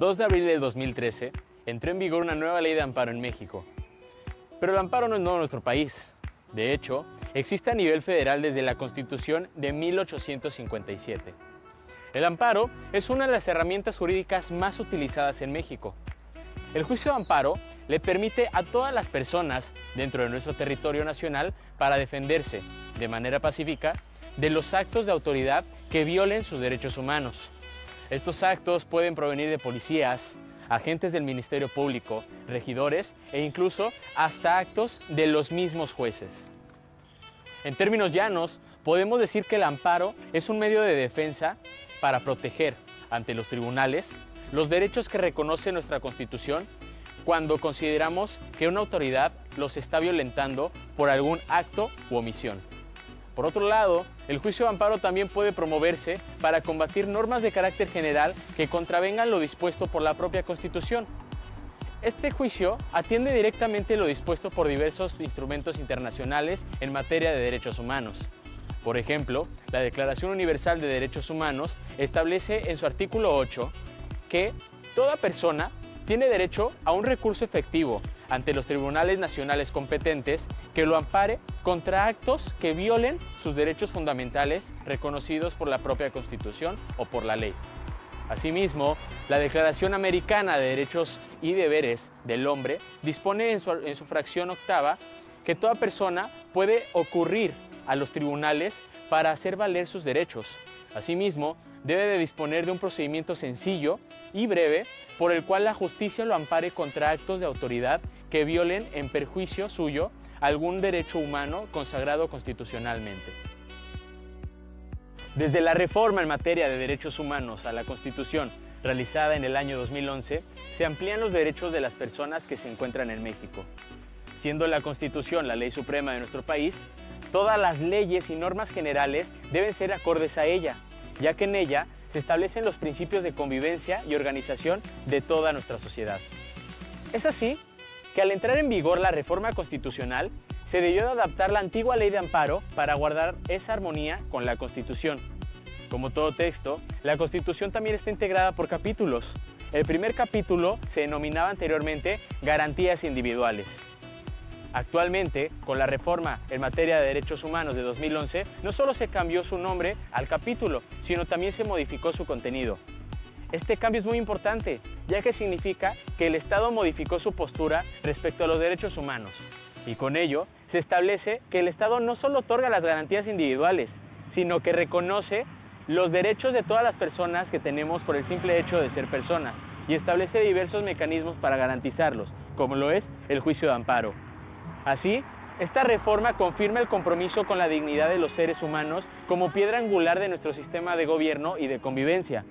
2 de abril del 2013 entró en vigor una nueva ley de amparo en México. Pero el amparo no es nuevo en nuestro país. De hecho, existe a nivel federal desde la Constitución de 1857. El amparo es una de las herramientas jurídicas más utilizadas en México. El juicio de amparo le permite a todas las personas dentro de nuestro territorio nacional para defenderse de manera pacífica de los actos de autoridad que violen sus derechos humanos. Estos actos pueden provenir de policías, agentes del Ministerio Público, regidores e incluso hasta actos de los mismos jueces. En términos llanos, podemos decir que el amparo es un medio de defensa para proteger ante los tribunales los derechos que reconoce nuestra Constitución cuando consideramos que una autoridad los está violentando por algún acto u omisión. Por otro lado, el juicio de amparo también puede promoverse para combatir normas de carácter general que contravengan lo dispuesto por la propia Constitución. Este juicio atiende directamente lo dispuesto por diversos instrumentos internacionales en materia de derechos humanos. Por ejemplo, la Declaración Universal de Derechos Humanos establece en su artículo 8 que toda persona tiene derecho a un recurso efectivo ante los tribunales nacionales competentes que lo ampare contra actos que violen sus derechos fundamentales reconocidos por la propia Constitución o por la ley. Asimismo, la Declaración Americana de Derechos y Deberes del Hombre dispone en su fracción octava que toda persona puede ocurrir a los tribunales para hacer valer sus derechos. Asimismo, debe de disponer de un procedimiento sencillo y breve por el cual la justicia lo ampare contra actos de autoridad que violen en perjuicio suyo algún derecho humano consagrado constitucionalmente. Desde la reforma en materia de derechos humanos a la Constitución realizada en el año 2011, se amplían los derechos de las personas que se encuentran en México. Siendo la Constitución la ley suprema de nuestro país, todas las leyes y normas generales deben ser acordes a ella, ya que en ella se establecen los principios de convivencia y organización de toda nuestra sociedad. Es así que al entrar en vigor la reforma constitucional, se debió de adaptar la antigua ley de amparo para guardar esa armonía con la Constitución. Como todo texto, la Constitución también está integrada por capítulos. El primer capítulo se denominaba anteriormente Garantías Individuales. Actualmente, con la reforma en materia de derechos humanos de 2011, no solo se cambió su nombre al capítulo, sino también se modificó su contenido. Este cambio es muy importante, ya que significa que el Estado modificó su postura respecto a los derechos humanos. Y con ello, se establece que el Estado no solo otorga las garantías individuales, sino que reconoce los derechos de todas las personas que tenemos por el simple hecho de ser personas, y establece diversos mecanismos para garantizarlos, como lo es el juicio de amparo. Así, esta reforma confirma el compromiso con la dignidad de los seres humanos como piedra angular de nuestro sistema de gobierno y de convivencia.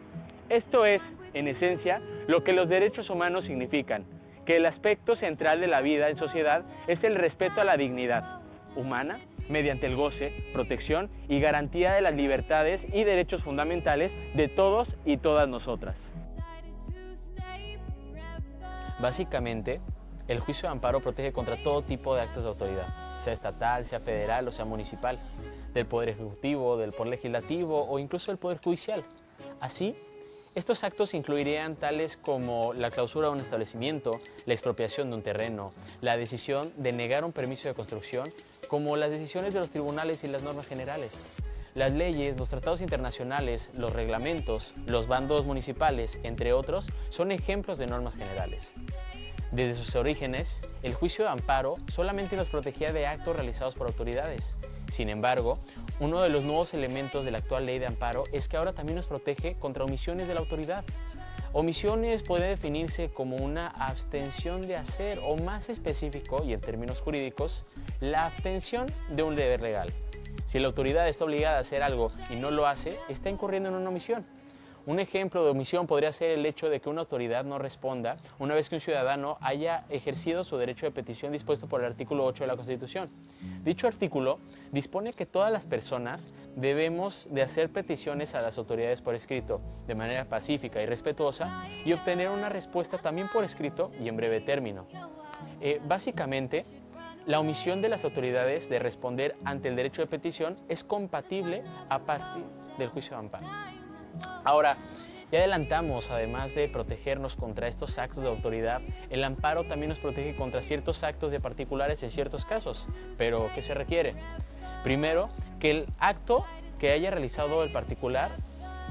Esto es, en esencia, lo que los derechos humanos significan, que el aspecto central de la vida en sociedad es el respeto a la dignidad humana mediante el goce, protección y garantía de las libertades y derechos fundamentales de todos y todas nosotras. Básicamente, el juicio de amparo protege contra todo tipo de actos de autoridad, sea estatal, sea federal o sea municipal, del Poder Ejecutivo, del Poder Legislativo o incluso del Poder Judicial. Así, estos actos incluirían tales como la clausura de un establecimiento, la expropiación de un terreno, la decisión de negar un permiso de construcción, como las decisiones de los tribunales y las normas generales. Las leyes, los tratados internacionales, los reglamentos, los bandos municipales, entre otros, son ejemplos de normas generales. Desde sus orígenes, el juicio de amparo solamente nos protegía de actos realizados por autoridades. Sin embargo, uno de los nuevos elementos de la actual ley de amparo es que ahora también nos protege contra omisiones de la autoridad. Omisiones puede definirse como una abstención de hacer, o más específico y en términos jurídicos, la abstención de un deber legal. Si la autoridad está obligada a hacer algo y no lo hace, está incurriendo en una omisión. Un ejemplo de omisión podría ser el hecho de que una autoridad no responda una vez que un ciudadano haya ejercido su derecho de petición dispuesto por el artículo 8 de la Constitución. Dicho artículo dispone que todas las personas debemos de hacer peticiones a las autoridades por escrito, de manera pacífica y respetuosa, y obtener una respuesta también por escrito y en breve término. Básicamente, la omisión de las autoridades de responder ante el derecho de petición es compatible a partir del juicio de amparo. Ahora, Ya adelantamos, además de protegernos contra estos actos de autoridad, el amparo también nos protege contra ciertos actos de particulares en ciertos casos. Pero, ¿qué se requiere? Primero, que el acto que haya realizado el particular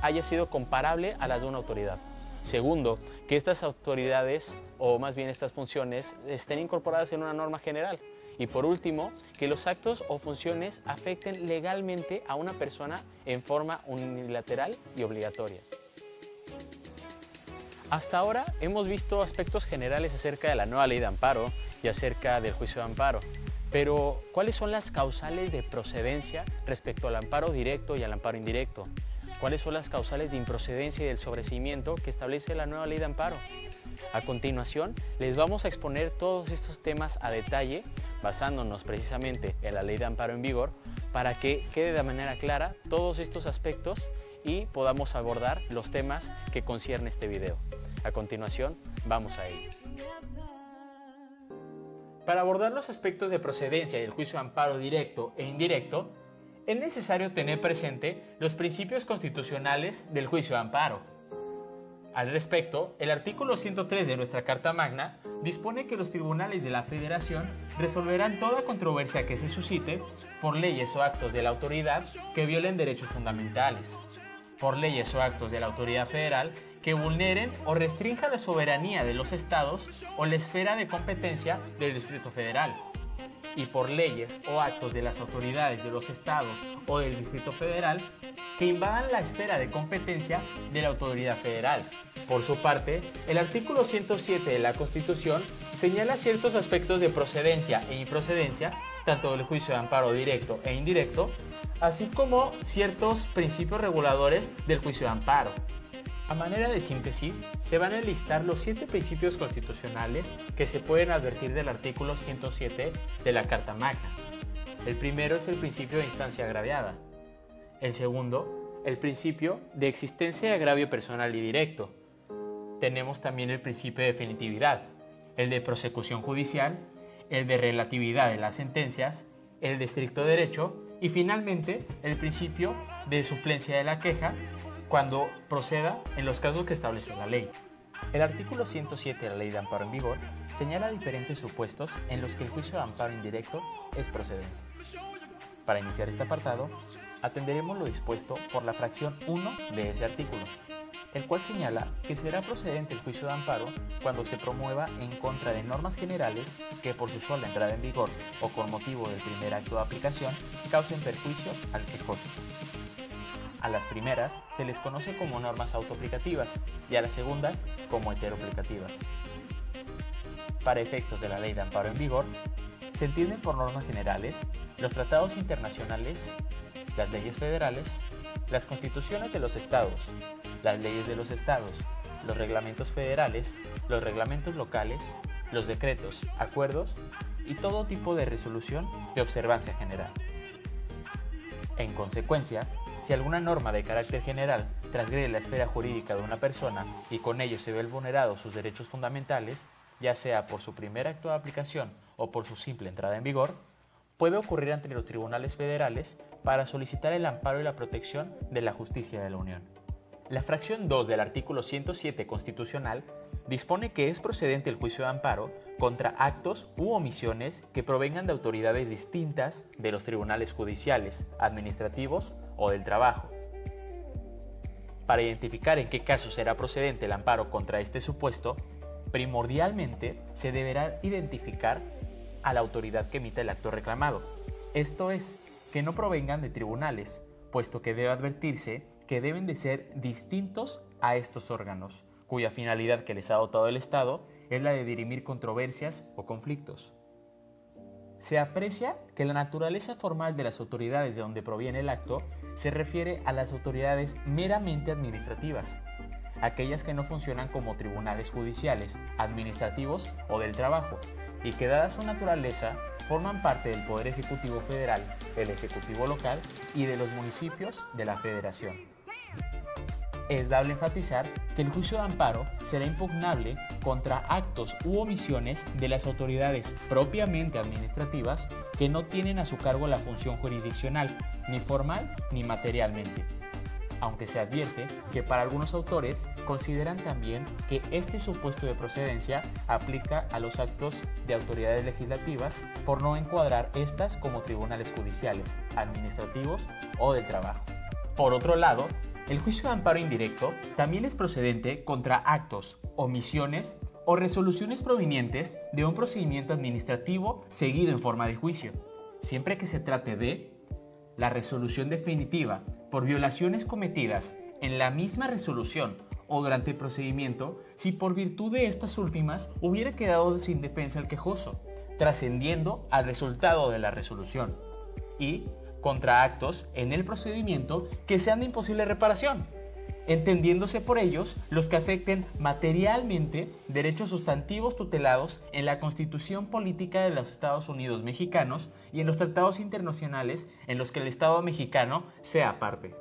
haya sido comparable a las de una autoridad. Segundo, que estas autoridades, o más bien estas funciones, estén incorporadas en una norma general. Y por último, que los actos o funciones afecten legalmente a una persona en forma unilateral y obligatoria. Hasta ahora hemos visto aspectos generales acerca de la nueva ley de amparo y acerca del juicio de amparo. Pero, ¿cuáles son las causales de procedencia respecto al amparo directo y al amparo indirecto? ¿Cuáles son las causales de improcedencia y del sobreseimiento que establece la nueva ley de amparo? A continuación, les vamos a exponer todos estos temas a detalle, basándonos precisamente en la ley de amparo en vigor, para que quede de manera clara todos estos aspectos y podamos abordar los temas que concierne este video. A continuación, vamos a ello. Para abordar los aspectos de procedencia del juicio de amparo directo e indirecto, es necesario tener presente los principios constitucionales del juicio de amparo. Al respecto, el artículo 103 de nuestra Carta Magna dispone que los tribunales de la Federación resolverán toda controversia que se suscite por leyes o actos de la autoridad que violen derechos fundamentales, por leyes o actos de la autoridad federal que vulneren o restrinjan la soberanía de los estados o la esfera de competencia del Distrito Federal, y por leyes o actos de las autoridades de los estados o del Distrito Federal que invadan la esfera de competencia de la autoridad federal. Por su parte, el artículo 107 de la Constitución señala ciertos aspectos de procedencia e improcedencia, tanto del juicio de amparo directo e indirecto, así como ciertos principios reguladores del juicio de amparo. A manera de síntesis, se van a enlistar los 7 principios constitucionales que se pueden advertir del artículo 107 de la Carta Magna. El primero es el principio de instancia agraviada. El segundo, el principio de existencia de agravio personal y directo. Tenemos también el principio de definitividad, el de prosecución judicial, el de relatividad de las sentencias, el de estricto derecho y finalmente el principio de suplencia de la queja cuando proceda en los casos que establece la ley. El artículo 107 de la Ley de Amparo en vigor señala diferentes supuestos en los que el juicio de amparo indirecto es procedente. Para iniciar este apartado, atenderemos lo dispuesto por la fracción 1 de ese artículo, el cual señala que será procedente el juicio de amparo cuando se promueva en contra de normas generales que por su sola entrada en vigor o con motivo del primer acto de aplicación causen perjuicio al quejoso. A las primeras se les conoce como normas autoaplicativas y a las segundas como heteroaplicativas. Para efectos de la Ley de Amparo en vigor, se entienden por normas generales los tratados internacionales, las leyes federales, las constituciones de los estados, las leyes de los estados, los reglamentos federales, los reglamentos locales, los decretos, acuerdos y todo tipo de resolución de observancia general. En consecuencia, si alguna norma de carácter general transgrede la esfera jurídica de una persona y con ello se ven vulnerados sus derechos fundamentales, ya sea por su primer acto de aplicación o por su simple entrada en vigor, puede ocurrir ante los tribunales federales para solicitar el amparo y la protección de la justicia de la Unión. La fracción 2 del artículo 107 constitucional dispone que es procedente el juicio de amparo contra actos u omisiones que provengan de autoridades distintas de los tribunales judiciales, administrativos o del trabajo. Para identificar en qué caso será procedente el amparo contra este supuesto, primordialmente se deberá identificar a la autoridad que emita el acto reclamado. Esto es, que no provengan de tribunales, puesto que debe advertirse que deben de ser distintos a estos órganos, cuya finalidad que les ha dotado el Estado es la de dirimir controversias o conflictos. Se aprecia que la naturaleza formal de las autoridades de donde proviene el acto se refiere a las autoridades meramente administrativas, aquellas que no funcionan como tribunales judiciales, administrativos o del trabajo, y que dada su naturaleza forman parte del Poder Ejecutivo Federal, el Ejecutivo Local y de los municipios de la Federación. Es dable enfatizar que el juicio de amparo será impugnable contra actos u omisiones de las autoridades propiamente administrativas que no tienen a su cargo la función jurisdiccional, ni formal ni materialmente. aunque se advierte que para algunos autores consideran también que este supuesto de procedencia aplica a los actos de autoridades legislativas por no encuadrar estas como tribunales judiciales, administrativos o del trabajo. Por otro lado, el juicio de amparo indirecto también es procedente contra actos, omisiones o resoluciones provenientes de un procedimiento administrativo seguido en forma de juicio, siempre que se trate de la resolución definitiva por violaciones cometidas en la misma resolución o durante el procedimiento si por virtud de estas últimas hubiera quedado sin defensa el quejoso, trascendiendo al resultado de la resolución, y contra actos en el procedimiento que sean de imposible reparación, entendiéndose por ellos los que afecten materialmente derechos sustantivos tutelados en la Constitución Política de los Estados Unidos Mexicanos y en los tratados internacionales en los que el Estado mexicano sea parte.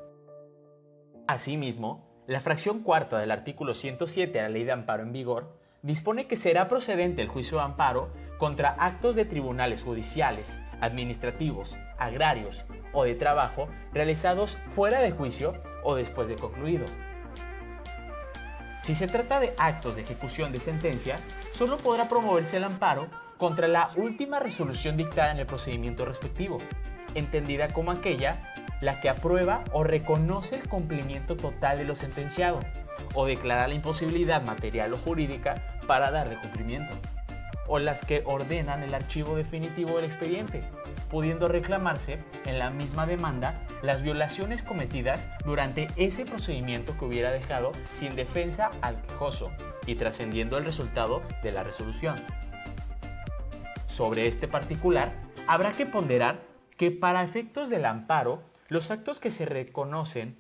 Asimismo, la fracción cuarta del artículo 107 de la Ley de Amparo en vigor dispone que será procedente el juicio de amparo contra actos de tribunales judiciales, administrativos, agrarios o de trabajo realizados fuera de juicio o después de concluido. Si se trata de actos de ejecución de sentencia, solo podrá promoverse el amparo contra la última resolución dictada en el procedimiento respectivo, entendida como aquella la que aprueba o reconoce el cumplimiento total de lo sentenciado o declara la imposibilidad material o jurídica para darle cumplimiento, o las que ordenan el archivo definitivo del expediente, pudiendo reclamarse en la misma demanda las violaciones cometidas durante ese procedimiento que hubiera dejado sin defensa al quejoso y trascendiendo el resultado de la resolución. Sobre este particular, habrá que ponderar que para efectos del amparo, los actos que se reconocen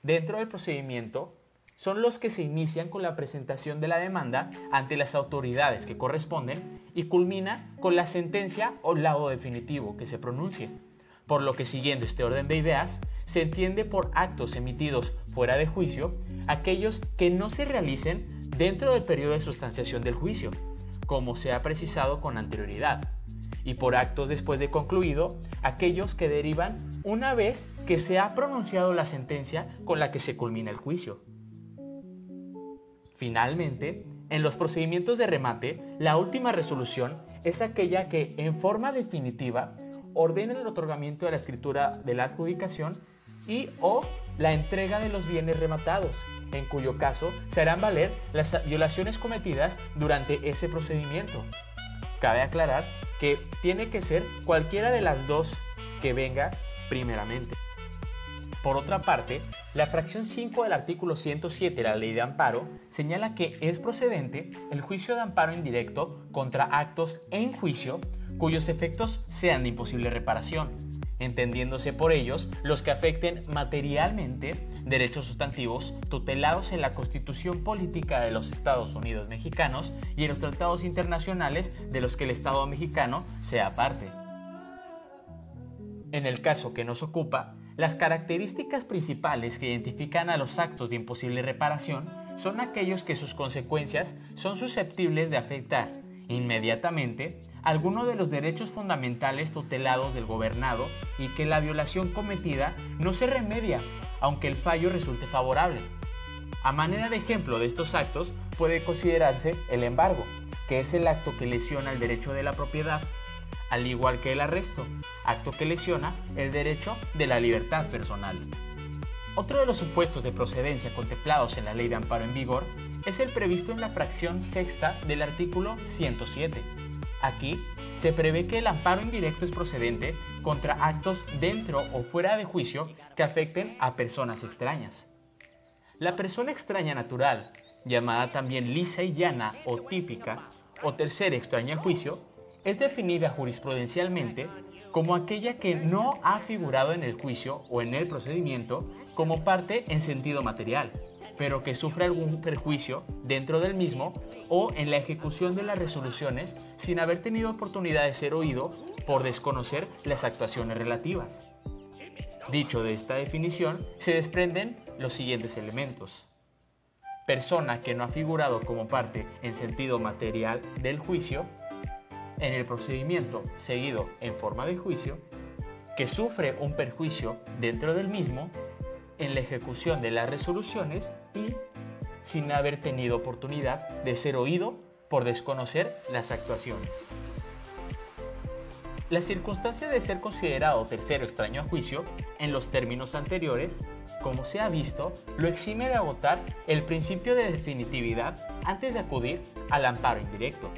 dentro del procedimiento son los que se inician con la presentación de la demanda ante las autoridades que corresponden y culmina con la sentencia o laudo definitivo que se pronuncie. Por lo que, siguiendo este orden de ideas, se entiende por actos emitidos fuera de juicio aquellos que no se realicen dentro del periodo de sustanciación del juicio, como se ha precisado con anterioridad, y por actos después de concluido aquellos que derivan una vez que se ha pronunciado la sentencia con la que se culmina el juicio. Finalmente, en los procedimientos de remate, la última resolución es aquella que, en forma definitiva, ordena el otorgamiento de la escritura de la adjudicación y o la entrega de los bienes rematados, en cuyo caso se harán valer las violaciones cometidas durante ese procedimiento. Cabe aclarar que tiene que ser cualquiera de las dos que venga primeramente. Por otra parte, la fracción 5 del artículo 107 de la Ley de Amparo señala que es procedente el juicio de amparo indirecto contra actos en juicio cuyos efectos sean de imposible reparación, entendiéndose por ellos los que afecten materialmente derechos sustantivos tutelados en la Constitución Política de los Estados Unidos Mexicanos y en los tratados internacionales de los que el Estado mexicano sea parte. En el caso que nos ocupa, las características principales que identifican a los actos de imposible reparación son aquellos que sus consecuencias son susceptibles de afectar inmediatamente alguno de los derechos fundamentales tutelados del gobernado y que la violación cometida no se remedia, aunque el fallo resulte favorable. A manera de ejemplo de estos actos puede considerarse el embargo, que es el acto que lesiona el derecho de la propiedad, al igual que el arresto, acto que lesiona el derecho de la libertad personal. Otro de los supuestos de procedencia contemplados en la Ley de Amparo en vigor es el previsto en la fracción sexta del artículo 107. Aquí se prevé que el amparo indirecto es procedente contra actos dentro o fuera de juicio que afecten a personas extrañas. La persona extraña natural, llamada también lisa y llana o típica, o tercera extraña a juicio, es definida jurisprudencialmente como aquella que no ha figurado en el juicio o en el procedimiento como parte en sentido material, pero que sufre algún perjuicio dentro del mismo o en la ejecución de las resoluciones sin haber tenido oportunidad de ser oído por desconocer las actuaciones relativas. Dicho de esta definición, se desprenden los siguientes elementos. Persona que no ha figurado como parte en sentido material del juicio, en el procedimiento seguido en forma de juicio, que sufre un perjuicio dentro del mismo en la ejecución de las resoluciones y sin haber tenido oportunidad de ser oído por desconocer las actuaciones. La circunstancia de ser considerado tercero extraño a juicio, en los términos anteriores, como se ha visto, lo exime de agotar el principio de definitividad antes de acudir al amparo indirecto.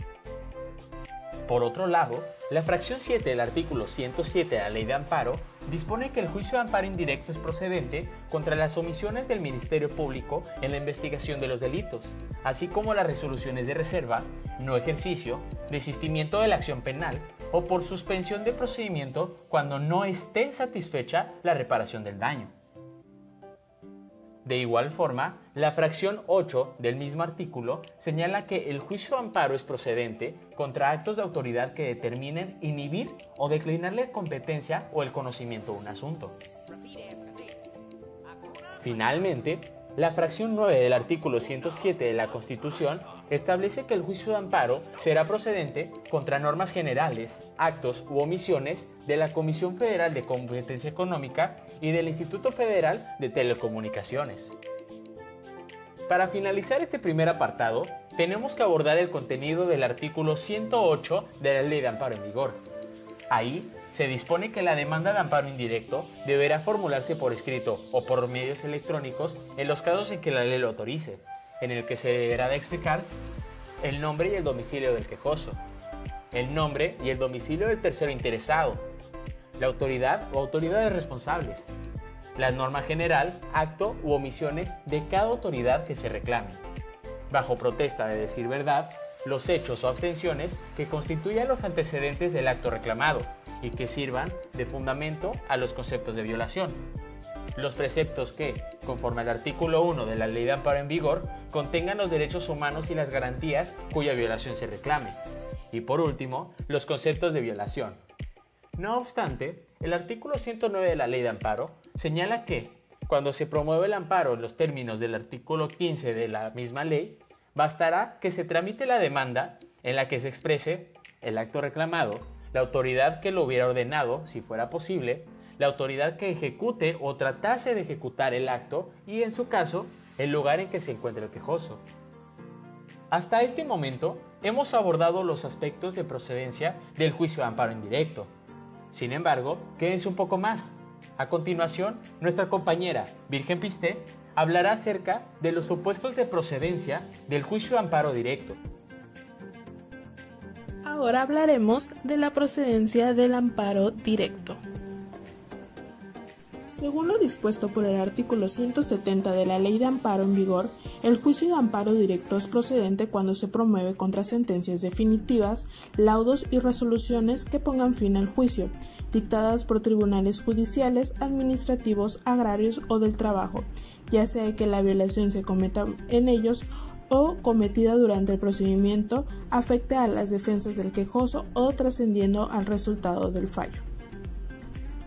Por otro lado, la fracción 7 del artículo 107 de la Ley de Amparo dispone que el juicio de amparo indirecto es procedente contra las omisiones del Ministerio Público en la investigación de los delitos, así como las resoluciones de reserva, no ejercicio, desistimiento de la acción penal o por suspensión de procedimiento cuando no esté satisfecha la reparación del daño. De igual forma, la fracción 8 del mismo artículo señala que el juicio de amparo es procedente contra actos de autoridad que determinen inhibir o declinar la competencia o el conocimiento de un asunto. Finalmente, la fracción 9 del artículo 107 de la Constitución establece que el juicio de amparo será procedente contra normas generales, actos u omisiones de la Comisión Federal de Competencia Económica y del Instituto Federal de Telecomunicaciones. Para finalizar este primer apartado, tenemos que abordar el contenido del artículo 108 de la Ley de Amparo en vigor. Ahí se dispone que la demanda de amparo indirecto deberá formularse por escrito o por medios electrónicos en los casos en que la ley lo autorice, en el que se deberá de explicar el nombre y el domicilio del quejoso, el nombre y el domicilio del tercero interesado, la autoridad o autoridades responsables, la norma general, acto u omisiones de cada autoridad que se reclame, bajo protesta de decir verdad, los hechos o abstenciones que constituyan los antecedentes del acto reclamado y que sirvan de fundamento a los conceptos de violación. Los preceptos que, conforme al artículo 1 de la Ley de Amparo en vigor, contengan los derechos humanos y las garantías cuya violación se reclame. Y por último, los conceptos de violación. No obstante, el artículo 109 de la Ley de Amparo señala que, cuando se promueve el amparo en los términos del artículo 15 de la misma ley, bastará que se tramite la demanda en la que se exprese el acto reclamado, la autoridad que lo hubiera ordenado, si fuera posible, la autoridad que ejecute o tratase de ejecutar el acto y, en su caso, el lugar en que se encuentra el quejoso. Hasta este momento, hemos abordado los aspectos de procedencia del juicio de amparo indirecto. Sin embargo, quédense un poco más. A continuación, nuestra compañera Virgen Pisté hablará acerca de los supuestos de procedencia del juicio de amparo directo. Ahora hablaremos de la procedencia del amparo directo. Según lo dispuesto por el artículo 170 de la Ley de Amparo en vigor, el juicio de amparo directo es procedente cuando se promueve contra sentencias definitivas, laudos y resoluciones que pongan fin al juicio, dictadas por tribunales judiciales, administrativos, agrarios o del trabajo, ya sea que la violación se cometa en ellos o cometida durante el procedimiento afecte a las defensas del quejoso o trascendiendo al resultado del fallo.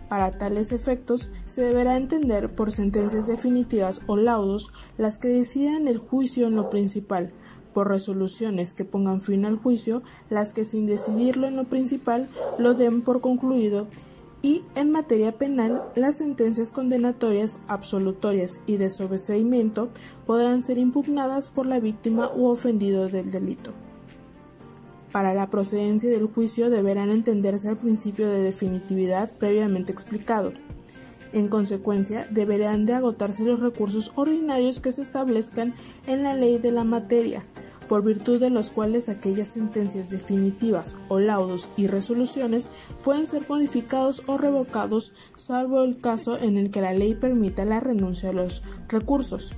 Para tales efectos, se deberá entender por sentencias definitivas o laudos las que decidan el juicio en lo principal, por resoluciones que pongan fin al juicio las que sin decidirlo en lo principal lo den por concluido, y en materia penal las sentencias condenatorias, absolutorias y de sobreseimiento podrán ser impugnadas por la víctima u ofendido del delito. Para la procedencia del juicio deberán entenderse el principio de definitividad previamente explicado. En consecuencia, deberán de agotarse los recursos ordinarios que se establezcan en la ley de la materia, por virtud de los cuales aquellas sentencias definitivas o laudos y resoluciones pueden ser modificados o revocados, salvo el caso en el que la ley permita la renuncia a los recursos.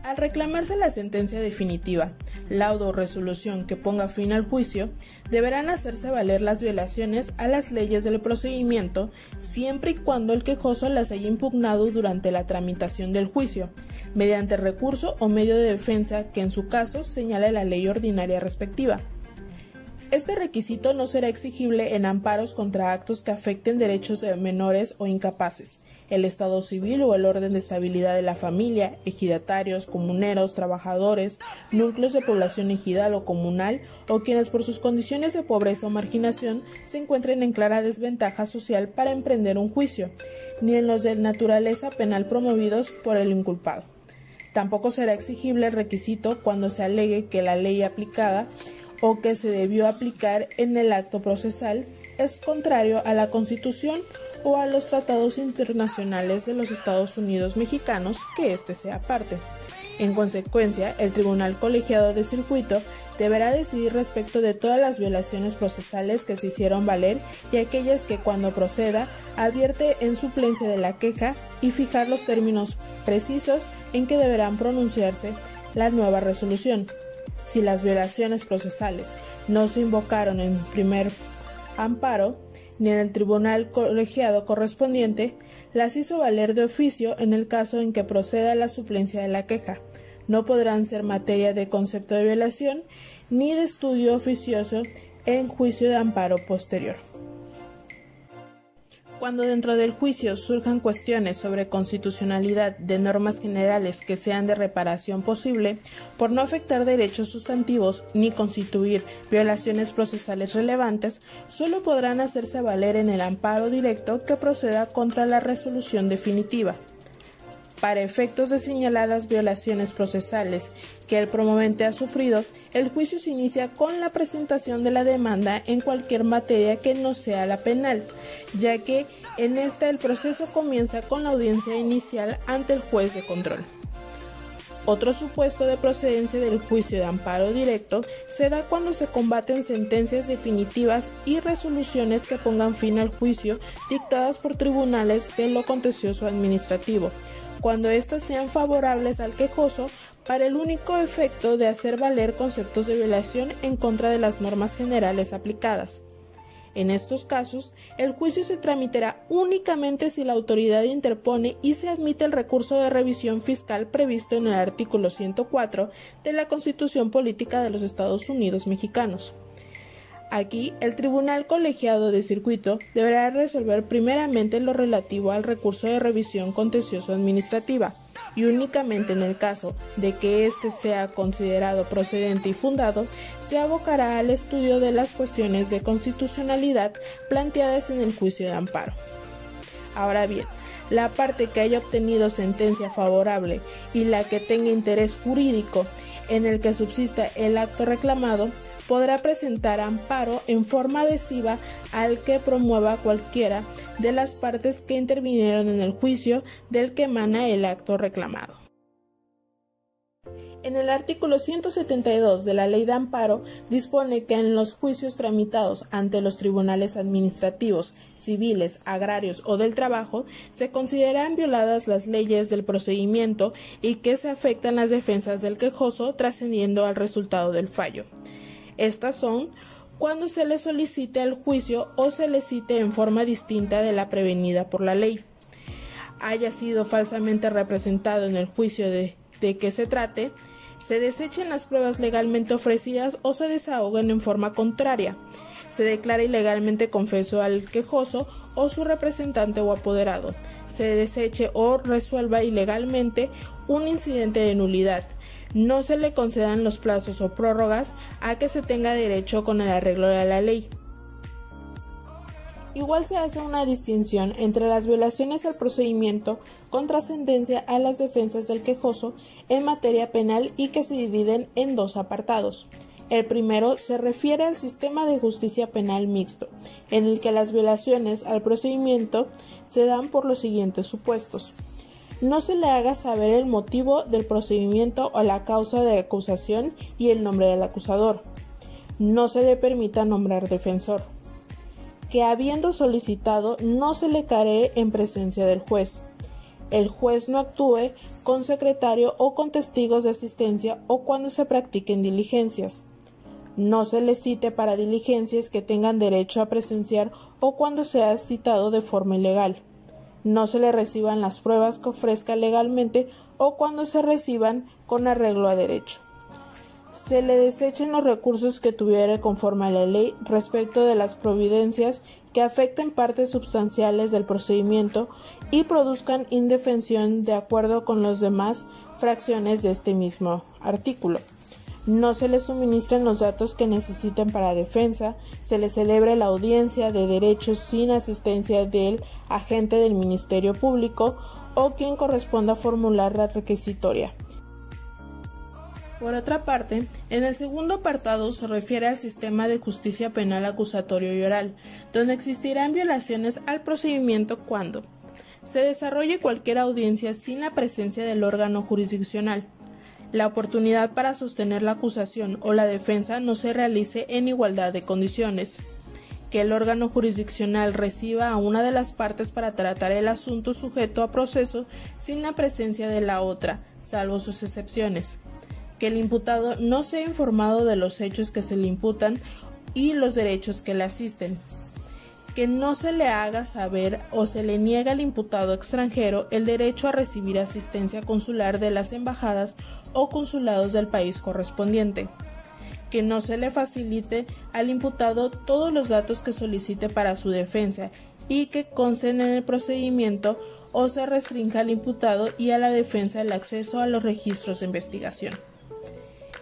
Al reclamarse la sentencia definitiva, laudo o resolución que ponga fin al juicio, deberán hacerse valer las violaciones a las leyes del procedimiento, siempre y cuando el quejoso las haya impugnado durante la tramitación del juicio, mediante recurso o medio de defensa que en su caso señale la ley ordinaria respectiva. Este requisito no será exigible en amparos contra actos que afecten derechos de menores o incapaces, el estado civil o el orden de estabilidad de la familia, ejidatarios, comuneros, trabajadores, núcleos de población ejidal o comunal, o quienes por sus condiciones de pobreza o marginación se encuentren en clara desventaja social para emprender un juicio, ni en los de naturaleza penal promovidos por el inculpado. Tampoco será exigible el requisito cuando se alegue que la ley aplicada o que se debió aplicar en el acto procesal es contrario a la Constitución o a los tratados internacionales de los Estados Unidos mexicanos, que éste sea parte. En consecuencia, el Tribunal Colegiado de Circuito deberá decidir respecto de todas las violaciones procesales que se hicieron valer y aquellas que, cuando proceda, advierte en suplencia de la queja y fijar los términos precisos en que deberán pronunciarse la nueva resolución. Si las violaciones procesales no se invocaron en primer amparo ni en el tribunal colegiado correspondiente, las hizo valer de oficio en el caso en que proceda la suplencia de la queja. No podrán ser materia de concepto de violación ni de estudio oficioso en juicio de amparo posterior. Cuando dentro del juicio surjan cuestiones sobre constitucionalidad de normas generales que sean de reparación posible, por no afectar derechos sustantivos ni constituir violaciones procesales relevantes, solo podrán hacerse valer en el amparo directo que proceda contra la resolución definitiva. Para efectos de señaladas violaciones procesales que el promovente ha sufrido, el juicio se inicia con la presentación de la demanda en cualquier materia que no sea la penal, ya que en esta el proceso comienza con la audiencia inicial ante el juez de control. Otro supuesto de procedencia del juicio de amparo directo se da cuando se combaten sentencias definitivas y resoluciones que pongan fin al juicio dictadas por tribunales de lo contencioso administrativo, cuando éstas sean favorables al quejoso para el único efecto de hacer valer conceptos de violación en contra de las normas generales aplicadas. En estos casos, el juicio se tramitará únicamente si la autoridad interpone y se admite el recurso de revisión fiscal previsto en el artículo 104 de la Constitución Política de los Estados Unidos Mexicanos. Aquí, el Tribunal Colegiado de Circuito deberá resolver primeramente lo relativo al recurso de revisión contencioso administrativa y únicamente en el caso de que éste sea considerado procedente y fundado, se abocará al estudio de las cuestiones de constitucionalidad planteadas en el juicio de amparo. Ahora bien, la parte que haya obtenido sentencia favorable y la que tenga interés jurídico en el que subsista el acto reclamado, podrá presentar amparo en forma adhesiva al que promueva cualquiera de las partes que intervinieron en el juicio del que emana el acto reclamado. En el artículo 172 de la Ley de Amparo dispone que en los juicios tramitados ante los tribunales administrativos, civiles, agrarios o del trabajo, se consideran violadas las leyes del procedimiento y que se afectan las defensas del quejoso trascendiendo al resultado del fallo. Estas son cuando se le solicite el juicio o se le cite en forma distinta de la prevenida por la ley, haya sido falsamente representado en el juicio de que se trate, se desechen las pruebas legalmente ofrecidas o se desahoguen en forma contraria, se declara ilegalmente confeso al quejoso o su representante o apoderado, se deseche o resuelva ilegalmente un incidente de nulidad, no se le concedan los plazos o prórrogas a que se tenga derecho con el arreglo de la ley. Igual se hace una distinción entre las violaciones al procedimiento con trascendencia a las defensas del quejoso en materia penal y que se dividen en dos apartados. El primero se refiere al sistema de justicia penal mixto, en el que las violaciones al procedimiento se dan por los siguientes supuestos. No se le haga saber el motivo del procedimiento o la causa de acusación y el nombre del acusador. No se le permita nombrar defensor. Que habiendo solicitado no se le caree en presencia del juez. El juez no actúe con secretario o con testigos de asistencia o cuando se practiquen diligencias. No se le cite para diligencias que tengan derecho a presenciar o cuando sea citado de forma ilegal. No se le reciban las pruebas que ofrezca legalmente o cuando se reciban con arreglo a derecho. se le desechen los recursos que tuviere conforme a la ley respecto de las providencias que afecten partes sustanciales del procedimiento y produzcan indefensión de acuerdo con las demás fracciones de este mismo artículo. No se les suministren los datos que necesiten para defensa, se les celebre la audiencia de derechos sin asistencia del agente del Ministerio Público o quien corresponda formular la requisitoria. Por otra parte, en el segundo apartado se refiere al sistema de justicia penal acusatorio y oral, donde existirán violaciones al procedimiento cuando se desarrolle cualquier audiencia sin la presencia del órgano jurisdiccional, la oportunidad para sostener la acusación o la defensa no se realice en igualdad de condiciones, que el órgano jurisdiccional reciba a una de las partes para tratar el asunto sujeto a proceso sin la presencia de la otra, salvo sus excepciones, que el imputado no sea informado de los hechos que se le imputan y los derechos que le asisten, que no se le haga saber o se le niegue al imputado extranjero el derecho a recibir asistencia consular de las embajadas o consulados del país correspondiente, que no se le facilite al imputado todos los datos que solicite para su defensa y que consten en el procedimiento o se restrinja al imputado y a la defensa el acceso a los registros de investigación.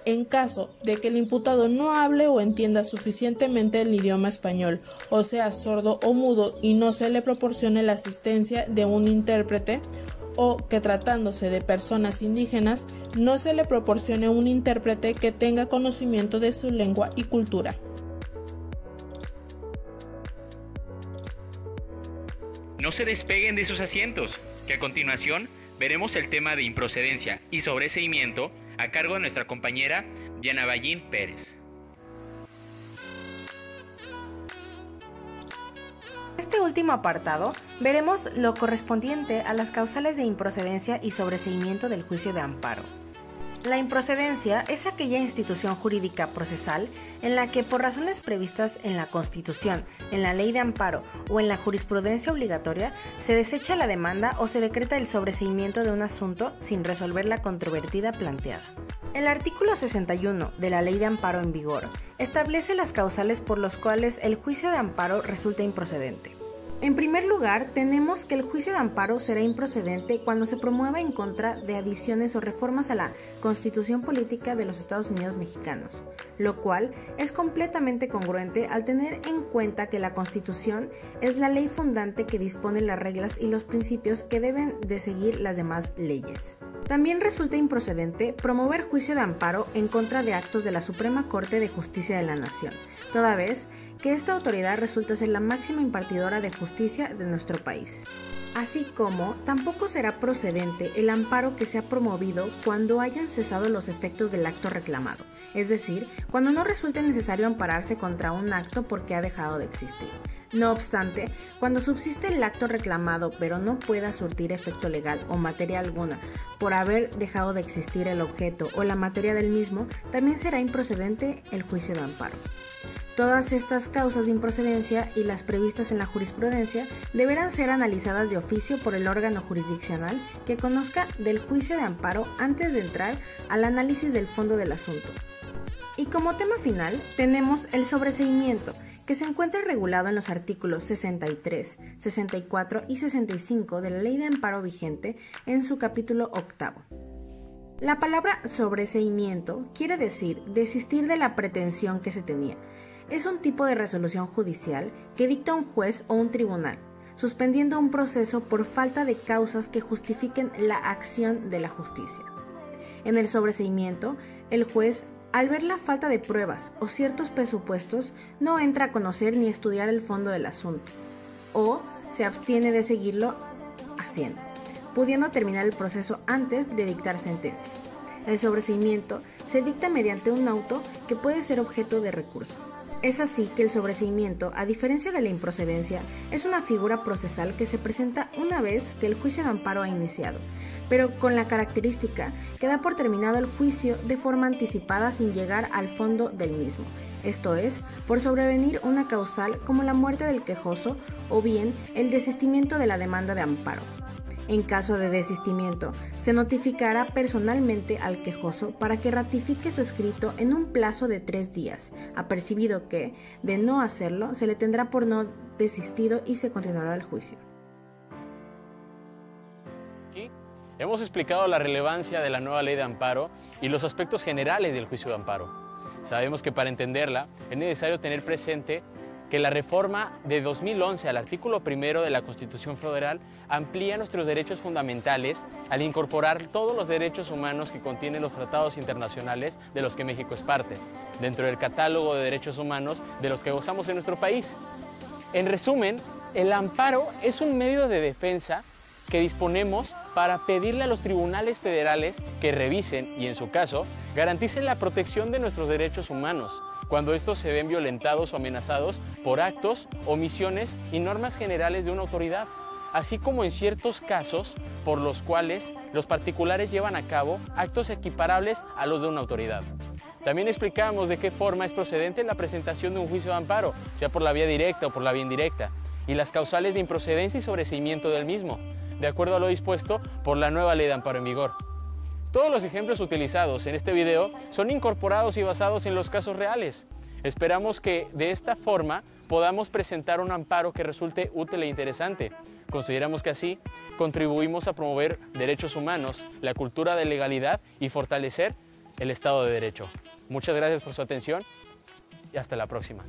En caso de que el imputado no hable o entienda suficientemente el idioma español, o sea sordo o mudo y no se le proporcione la asistencia de un intérprete, o que tratándose de personas indígenas no se le proporcione un intérprete que tenga conocimiento de su lengua y cultura. No se despeguen de sus asientos, que a continuación veremos el tema de improcedencia y sobreseimiento a cargo de nuestra compañera Diana Ballín Pérez. En este último apartado veremos lo correspondiente a las causales de improcedencia y sobreseimiento del juicio de amparo. La improcedencia es aquella institución jurídica procesal en la que por razones previstas en la Constitución, en la Ley de Amparo o en la jurisprudencia obligatoria se desecha la demanda o se decreta el sobreseimiento de un asunto sin resolver la controvertida planteada. El artículo 61 de la Ley de Amparo en vigor establece las causales por las cuales el juicio de amparo resulta improcedente. En primer lugar, tenemos que el juicio de amparo será improcedente cuando se promueva en contra de adiciones o reformas a la Constitución Política de los Estados Unidos Mexicanos, lo cual es completamente congruente al tener en cuenta que la Constitución es la ley fundante que dispone las reglas y los principios que deben de seguir las demás leyes. También resulta improcedente promover juicio de amparo en contra de actos de la Suprema Corte de Justicia de la Nación, toda vez que esta autoridad resulta ser la máxima impartidora de justicia de nuestro país. Así como tampoco será procedente el amparo que se ha promovido cuando hayan cesado los efectos del acto reclamado, es decir, cuando no resulte necesario ampararse contra un acto porque ha dejado de existir. No obstante, cuando subsiste el acto reclamado pero no pueda surtir efecto legal o materia alguna por haber dejado de existir el objeto o la materia del mismo, también será improcedente el juicio de amparo. Todas estas causas de improcedencia y las previstas en la jurisprudencia deberán ser analizadas de oficio por el órgano jurisdiccional que conozca del juicio de amparo antes de entrar al análisis del fondo del asunto. Y como tema final tenemos el sobreseimiento, que se encuentra regulado en los artículos 63, 64 y 65 de la Ley de Amparo vigente en su capítulo 8. La palabra sobreseimiento quiere decir desistir de la pretensión que se tenía. Es un tipo de resolución judicial que dicta un juez o un tribunal, suspendiendo un proceso por falta de causas que justifiquen la acción de la justicia. En el sobreseimiento, el juez, al ver la falta de pruebas o ciertos presupuestos, no entra a conocer ni estudiar el fondo del asunto, o se abstiene de seguirlo haciendo, pudiendo terminar el proceso antes de dictar sentencia. El sobreseimiento se dicta mediante un auto que puede ser objeto de recurso. Es así que el sobreseimiento, a diferencia de la improcedencia, es una figura procesal que se presenta una vez que el juicio de amparo ha iniciado, pero con la característica que da por terminado el juicio de forma anticipada sin llegar al fondo del mismo, esto es, por sobrevenir una causal como la muerte del quejoso o bien el desistimiento de la demanda de amparo. En caso de desistimiento, se notificará personalmente al quejoso para que ratifique su escrito en un plazo de 3 días, apercibido que, de no hacerlo, se le tendrá por no desistido y se continuará el juicio. Aquí hemos explicado la relevancia de la nueva ley de amparo y los aspectos generales del juicio de amparo. Sabemos que para entenderla es necesario tener presente que la reforma de 2011 al artículo 1 de la Constitución Federal amplía nuestros derechos fundamentales al incorporar todos los derechos humanos que contienen los tratados internacionales de los que México es parte, dentro del catálogo de derechos humanos de los que gozamos en nuestro país. En resumen, el amparo es un medio de defensa que disponemos para pedirle a los tribunales federales que revisen y, en su caso, garanticen la protección de nuestros derechos humanos cuando estos se ven violentados o amenazados por actos, omisiones y normas generales de una autoridad, así como en ciertos casos por los cuales los particulares llevan a cabo actos equiparables a los de una autoridad. También explicamos de qué forma es procedente la presentación de un juicio de amparo, sea por la vía directa o por la vía indirecta, y las causales de improcedencia y sobreseimiento del mismo, de acuerdo a lo dispuesto por la nueva ley de amparo en vigor. Todos los ejemplos utilizados en este video son incorporados y basados en los casos reales. Esperamos que de esta forma podamos presentar un amparo que resulte útil e interesante. Consideramos que así contribuimos a promover derechos humanos, la cultura de legalidad y fortalecer el Estado de Derecho. Muchas gracias por su atención y hasta la próxima.